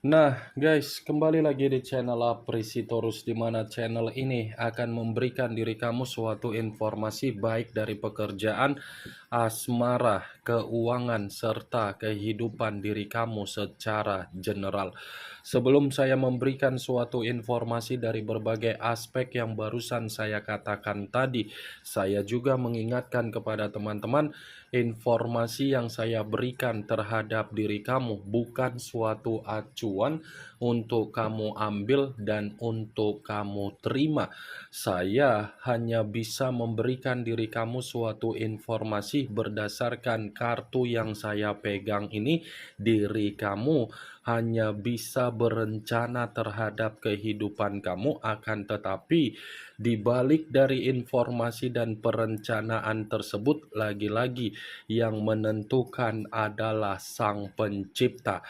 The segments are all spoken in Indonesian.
Nah, guys, kembali lagi di channel Aprisitorus, di mana channel ini akan memberikan diri kamu suatu informasi baik dari pekerjaan, asmara, keuangan, serta kehidupan diri kamu secara general. Sebelum saya memberikan suatu informasi dari berbagai aspek yang barusan saya katakan tadi, saya juga mengingatkan kepada teman-teman, informasi yang saya berikan terhadap diri kamu bukan suatu acuan untuk kamu ambil dan untuk kamu terima. Saya hanya bisa memberikan diri kamu suatu informasi berdasarkan kartu yang saya pegang ini. Diri kamu hanya bisa berencana terhadap kehidupan kamu, akan tetapi di balik dari informasi dan perencanaan tersebut, lagi-lagi yang menentukan adalah Sang Pencipta.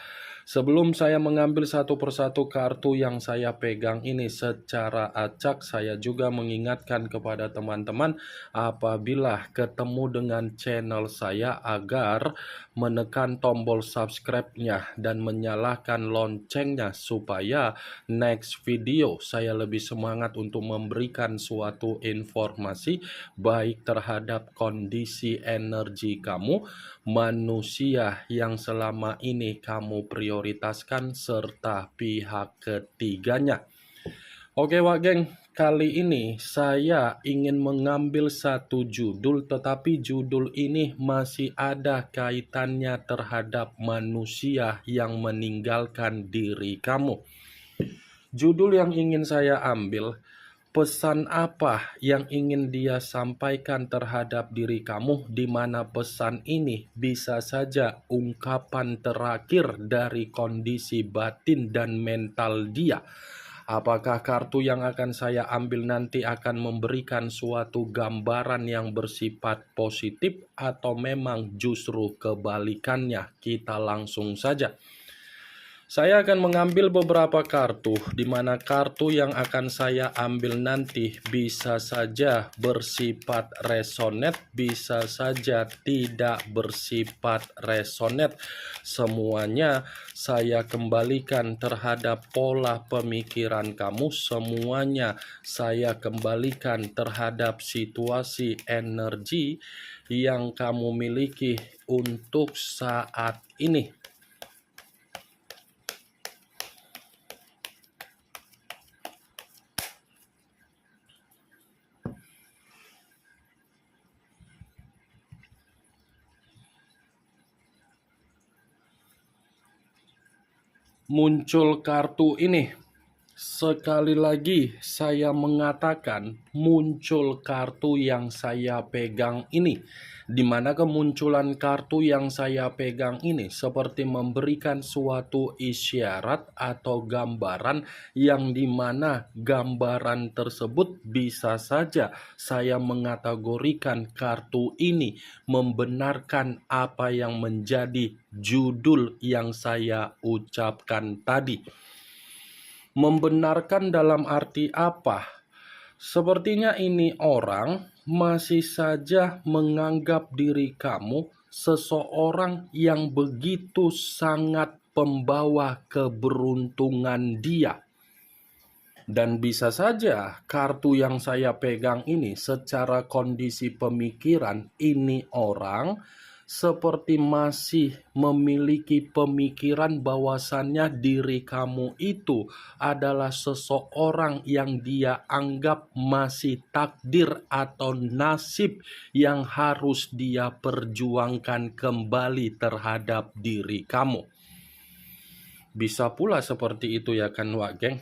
Sebelum saya mengambil satu persatu kartu yang saya pegang ini secara acak, saya juga mengingatkan kepada teman-teman apabila ketemu dengan channel saya agar menekan tombol subscribe-nya dan menyalakan loncengnya supaya next video saya lebih semangat untuk memberikan suatu informasi baik terhadap kondisi energi kamu, manusia yang selama ini kamu prioritaskan, serta pihak ketiganya. Oke Wak Geng, kali ini saya ingin mengambil satu judul, tetapi judul ini masih ada kaitannya terhadap manusia yang meninggalkan diri kamu. Judul yang ingin saya ambil, pesan apa yang ingin dia sampaikan terhadap diri kamu, di mana pesan ini bisa saja ungkapan terakhir dari kondisi batin dan mental dia. Apakah kartu yang akan saya ambil nanti akan memberikan suatu gambaran yang bersifat positif atau memang justru kebalikannya? Kita langsung saja. Saya akan mengambil beberapa kartu, di mana kartu yang akan saya ambil nanti bisa saja bersifat resonate, bisa saja tidak bersifat resonate. Semuanya saya kembalikan terhadap pola pemikiran kamu, semuanya saya kembalikan terhadap situasi energi yang kamu miliki untuk saat ini. Muncul kartu ini. Sekali lagi saya mengatakan muncul kartu yang saya pegang ini, di mana kemunculan kartu yang saya pegang ini seperti memberikan suatu isyarat atau gambaran, yang dimana gambaran tersebut bisa saja saya mengategorikan kartu ini membenarkan apa yang menjadi judul yang saya ucapkan tadi. Membenarkan dalam arti apa? Sepertinya ini orang masih saja menganggap diri kamu seseorang yang begitu sangat pembawa keberuntungan dia. Dan bisa saja kartu yang saya pegang ini secara kondisi pemikiran, ini orang seperti masih memiliki pemikiran bahwasannya diri kamu itu adalah seseorang yang dia anggap masih takdir atau nasib yang harus dia perjuangkan kembali terhadap diri kamu. Bisa pula seperti itu ya kan Wak Geng?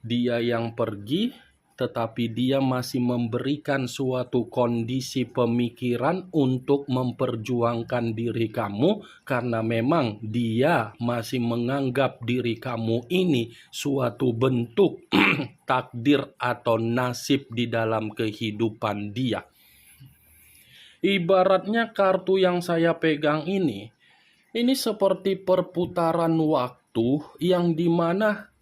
Dia yang pergi, tetapi dia masih memberikan suatu kondisi pemikiran untuk memperjuangkan diri kamu, karena memang dia masih menganggap diri kamu ini suatu bentuk takdir atau nasib di dalam kehidupan dia. Ibaratnya kartu yang saya pegang ini seperti perputaran waktu yang dimana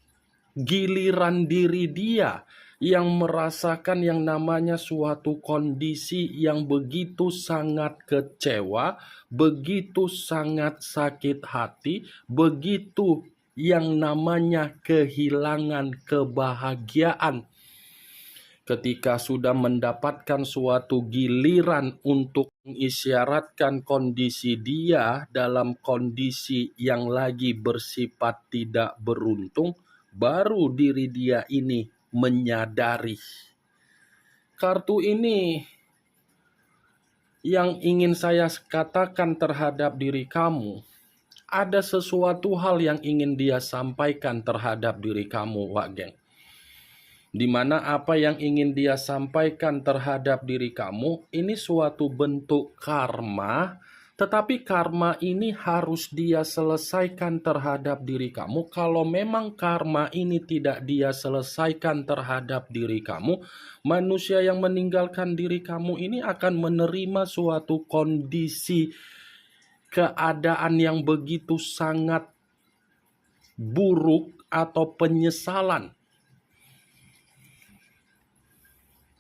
giliran diri dia yang merasakan yang namanya suatu kondisi yang begitu sangat kecewa, begitu sangat sakit hati, begitu yang namanya kehilangan kebahagiaan. Ketika sudah mendapatkan suatu giliran untuk mengisyaratkan kondisi dia dalam kondisi yang lagi bersifat tidak beruntung, baru diri dia ini menyadari. Kartu ini yang ingin saya katakan terhadap diri kamu, ada sesuatu hal yang ingin dia sampaikan terhadap diri kamu, Wak Geng. Di mana apa yang ingin dia sampaikan terhadap diri kamu ini suatu bentuk karma, tetapi karma ini harus dia selesaikan terhadap diri kamu. Kalau memang karma ini tidak dia selesaikan terhadap diri kamu, manusia yang meninggalkan diri kamu ini akan menerima suatu kondisi keadaan yang begitu sangat buruk atau penyesalan.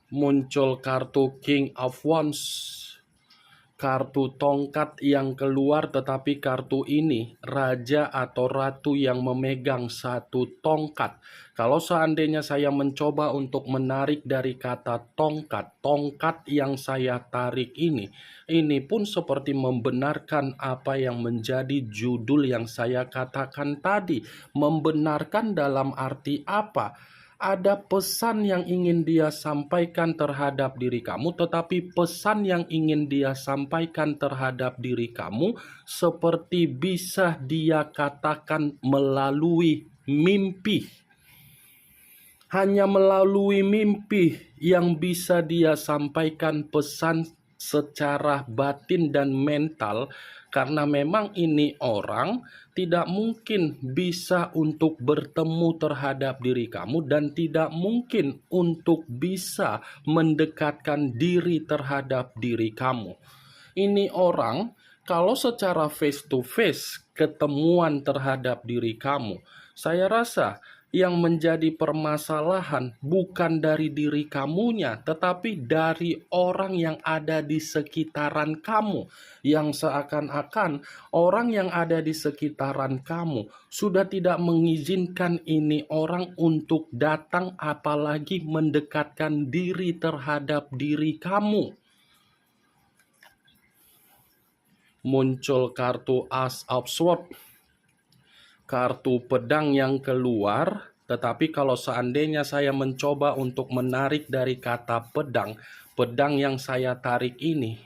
Muncul kartu King of Wands, kartu tongkat yang keluar, tetapi kartu ini raja atau ratu yang memegang satu tongkat. Kalau seandainya saya mencoba untuk menarik dari kata tongkat, tongkat yang saya tarik ini pun seperti membenarkan apa yang menjadi judul yang saya katakan tadi. Membenarkan dalam arti apa? Ada pesan yang ingin dia sampaikan terhadap diri kamu, tetapi pesan yang ingin dia sampaikan terhadap diri kamu seperti bisa dia katakan melalui mimpi. Hanya melalui mimpi yang bisa dia sampaikan pesan secara batin dan mental, karena memang ini orang tidak mungkin bisa untuk bertemu terhadap diri kamu dan tidak mungkin untuk bisa mendekatkan diri terhadap diri kamu. Ini orang kalau secara face to face ketemuan terhadap diri kamu, saya rasa yang menjadi permasalahan bukan dari diri kamunya, tetapi dari orang yang ada di sekitaran kamu. Yang seakan-akan orang yang ada di sekitaran kamu sudah tidak mengizinkan ini orang untuk datang, apalagi mendekatkan diri terhadap diri kamu. Muncul kartu Ace of Swords, kartu pedang yang keluar, tetapi kalau seandainya saya mencoba untuk menarik dari kata pedang, pedang yang saya tarik ini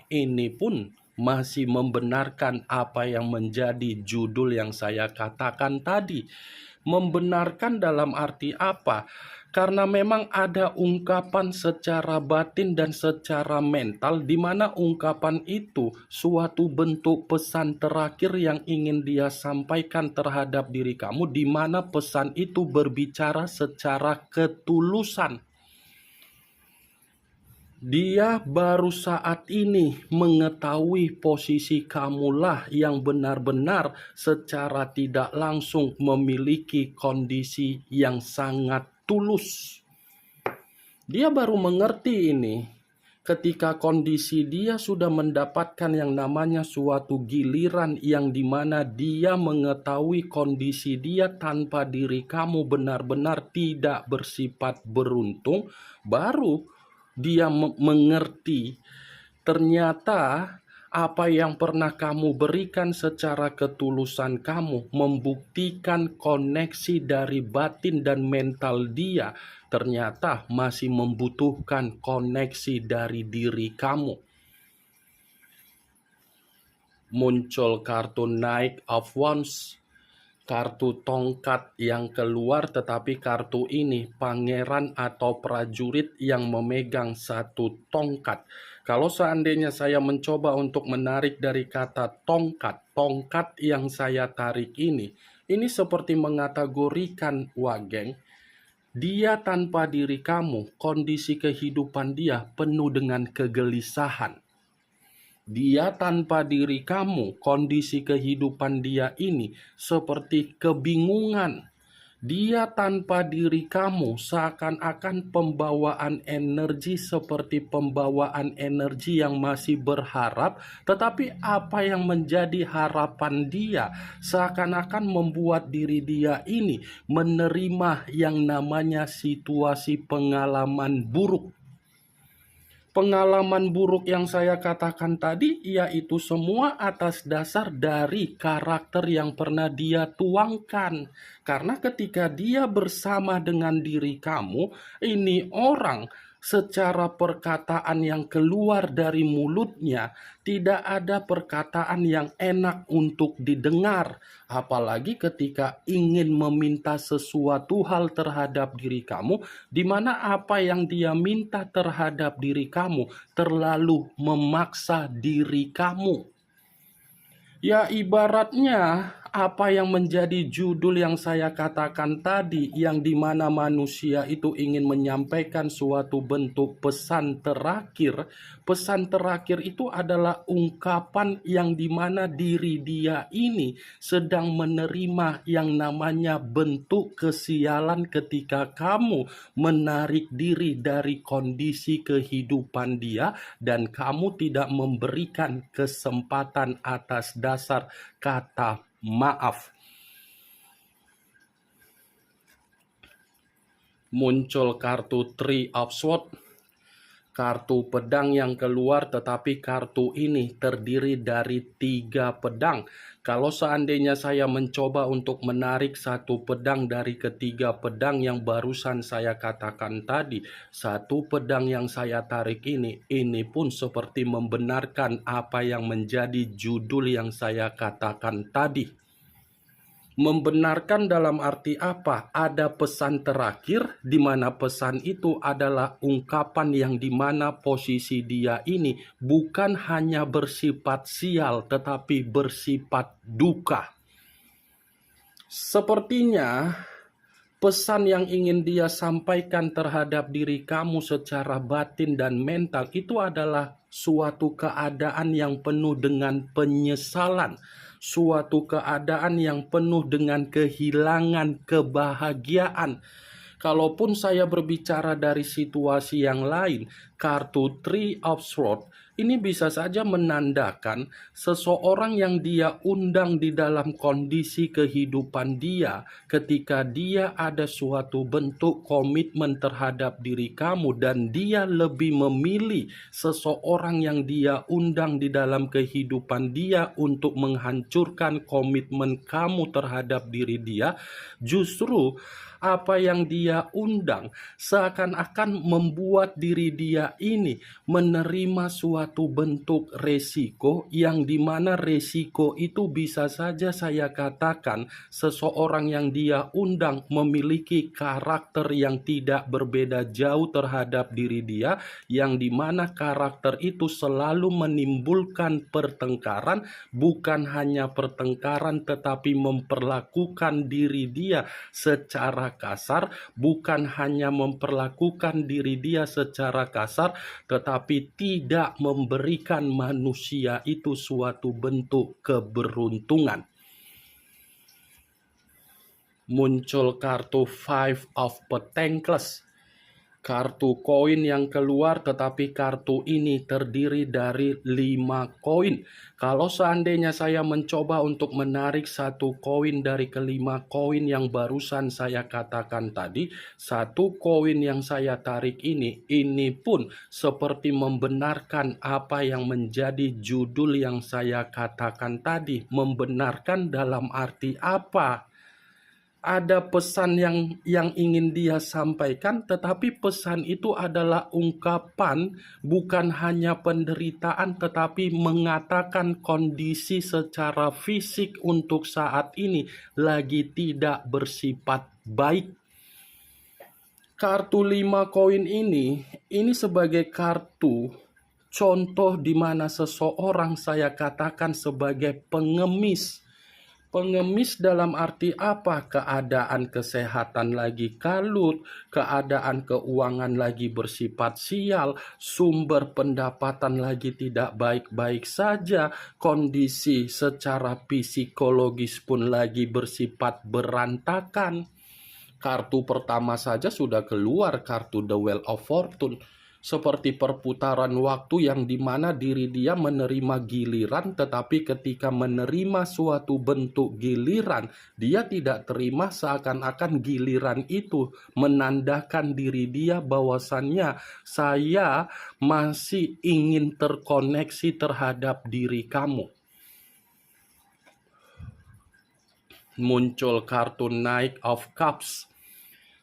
pun masih membenarkan apa yang menjadi judul yang saya katakan tadi. Membenarkan dalam arti apa? Karena memang ada ungkapan secara batin dan secara mental, di mana ungkapan itu suatu bentuk pesan terakhir yang ingin dia sampaikan terhadap diri kamu, di mana pesan itu berbicara secara ketulusan. Dia baru saat ini mengetahui posisi kamulah yang benar-benar secara tidak langsung memiliki kondisi yang sangat tulus. Dia baru mengerti ini ketika kondisi dia sudah mendapatkan yang namanya suatu giliran yang dimana dia mengetahui kondisi dia tanpa diri kamu benar-benar tidak bersifat beruntung, baru dia mengerti ternyata apa yang pernah kamu berikan secara ketulusan kamu membuktikan koneksi dari batin dan mental dia ternyata masih membutuhkan koneksi dari diri kamu. Muncul kartu Knight of Wands, kartu tongkat yang keluar, tetapi kartu ini pangeran atau prajurit yang memegang satu tongkat. Kalau seandainya saya mencoba untuk menarik dari kata tongkat, tongkat yang saya tarik ini seperti mengategorikan Wak Geng, dia tanpa diri kamu, kondisi kehidupan dia penuh dengan kegelisahan. Dia tanpa diri kamu, kondisi kehidupan dia ini seperti kebingungan. Dia tanpa diri kamu seakan-akan pembawaan energi seperti pembawaan energi yang masih berharap, tetapi apa yang menjadi harapan dia seakan-akan membuat diri dia ini menerima yang namanya situasi pengalaman buruk. Pengalaman buruk yang saya katakan tadi, yaitu semua atas dasar dari karakter yang pernah dia tuangkan. Karena ketika dia bersama dengan diri kamu, ini orang secara perkataan yang keluar dari mulutnya tidak ada perkataan yang enak untuk didengar, apalagi ketika ingin meminta sesuatu hal terhadap diri kamu, di mana apa yang dia minta terhadap diri kamu terlalu memaksa diri kamu. Ya, ibaratnya apa yang menjadi judul yang saya katakan tadi, yang dimana manusia itu ingin menyampaikan suatu bentuk pesan terakhir. Pesan terakhir itu adalah ungkapan yang dimana diri dia ini sedang menerima yang namanya bentuk kesialan ketika kamu menarik diri dari kondisi kehidupan dia dan kamu tidak memberikan kesempatan atas dasar kata maaf. Muncul kartu Three of Swords, kartu pedang yang keluar, tetapi kartu ini terdiri dari 3 pedang. Kalau seandainya saya mencoba untuk menarik satu pedang dari ketiga pedang yang barusan saya katakan tadi, satu pedang yang saya tarik ini pun seperti membenarkan apa yang menjadi judul yang saya katakan tadi. Membenarkan dalam arti apa? Ada pesan terakhir di mana pesan itu adalah ungkapan yang dimana posisi dia ini bukan hanya bersifat sial tetapi bersifat duka. Sepertinya pesan yang ingin dia sampaikan terhadap diri kamu secara batin dan mental itu adalah suatu keadaan yang penuh dengan penyesalan, suatu keadaan yang penuh dengan kehilangan kebahagiaan. Kalaupun saya berbicara dari situasi yang lain, kartu Three of Swords ini bisa saja menandakan seseorang yang dia undang di dalam kondisi kehidupan dia ketika dia ada suatu bentuk komitmen terhadap diri kamu dan dia lebih memilih seseorang yang dia undang di dalam kehidupan dia untuk menghancurkan komitmen kamu terhadap diri dia. Justru apa yang dia undang seakan-akan membuat diri dia ini menerima suatu bentuk resiko yang dimana resiko itu bisa saja saya katakan seseorang yang dia undang memiliki karakter yang tidak berbeda jauh terhadap diri dia, yang dimana karakter itu selalu menimbulkan pertengkaran, bukan hanya pertengkaran tetapi memperlakukan diri dia secara kasar, bukan hanya memperlakukan diri dia secara kasar, tetapi tidak memberikan manusia itu suatu bentuk keberuntungan. Muncul kartu Five of Pentacles, kartu koin yang keluar, tetapi kartu ini terdiri dari 5 koin. Kalau seandainya saya mencoba untuk menarik satu koin dari kelima koin yang barusan saya katakan tadi, satu koin yang saya tarik ini pun seperti membenarkan apa yang menjadi judul yang saya katakan tadi. Membenarkan dalam arti apa? Ada pesan yang ingin dia sampaikan, tetapi pesan itu adalah ungkapan, bukan hanya penderitaan, tetapi mengatakan kondisi secara fisik untuk saat ini lagi tidak bersifat baik. Kartu 5 koin ini sebagai kartu contoh di mana seseorang saya katakan sebagai pengemis. Pengemis dalam arti apa? Keadaan kesehatan lagi kalut, keadaan keuangan lagi bersifat sial, sumber pendapatan lagi tidak baik-baik saja, kondisi secara psikologis pun lagi bersifat berantakan. Kartu pertama saja sudah keluar, kartu The Wheel of Fortune. Seperti perputaran waktu yang dimana diri dia menerima giliran, tetapi ketika menerima suatu bentuk giliran, dia tidak terima, seakan-akan giliran itu menandakan diri dia bahwasannya saya masih ingin terkoneksi terhadap diri kamu. Muncul kartu Knight of Cups.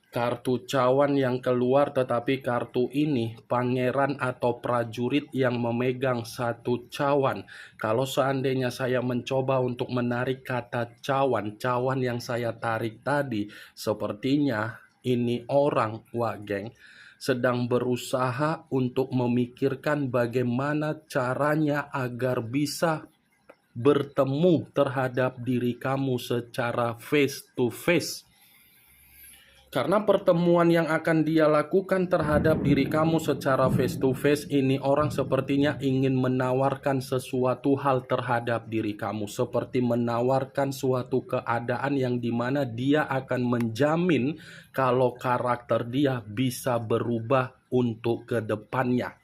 Kartu cawan yang keluar, tetapi kartu ini pangeran atau prajurit yang memegang satu cawan. Kalau seandainya saya mencoba untuk menarik kata cawan yang saya tarik tadi, sepertinya ini orang, wah geng, sedang berusaha untuk memikirkan bagaimana caranya agar bisa bertemu terhadap diri kamu secara face to face. Karena pertemuan yang akan dia lakukan terhadap diri kamu secara face to face ini, orang sepertinya ingin menawarkan sesuatu hal terhadap diri kamu, seperti menawarkan suatu keadaan yang dimana dia akan menjamin kalau karakter dia bisa berubah untuk kedepannya.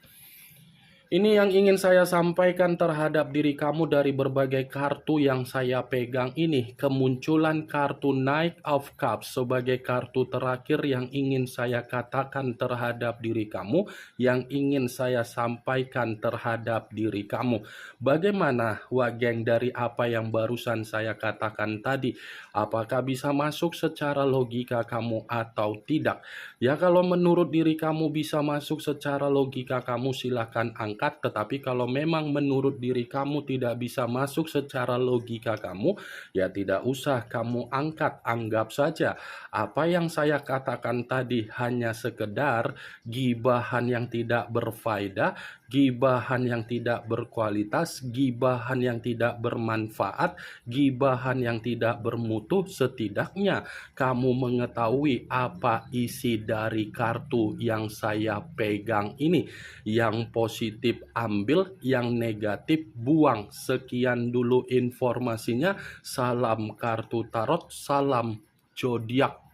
Ini yang ingin saya sampaikan terhadap diri kamu dari berbagai kartu yang saya pegang ini. Kemunculan kartu Knight of Cups sebagai kartu terakhir yang ingin saya katakan terhadap diri kamu, yang ingin saya sampaikan terhadap diri kamu. Bagaimana, wah geng, dari apa yang barusan saya katakan tadi? Apakah bisa masuk secara logika kamu atau tidak? Ya, kalau menurut diri kamu bisa masuk secara logika kamu, silahkan angkat. Tetapi kalau memang menurut diri kamu tidak bisa masuk secara logika kamu, ya tidak usah kamu angkat. Anggap saja apa yang saya katakan tadi hanya sekedar gibahan yang tidak berfaedah, gibahan yang tidak berkualitas, gibahan yang tidak bermanfaat, gibahan yang tidak bermutu. Setidaknya kamu mengetahui apa isi dari kartu yang saya pegang ini. Yang positif ambil, yang negatif buang. Sekian dulu informasinya. Salam kartu tarot, salam zodiak.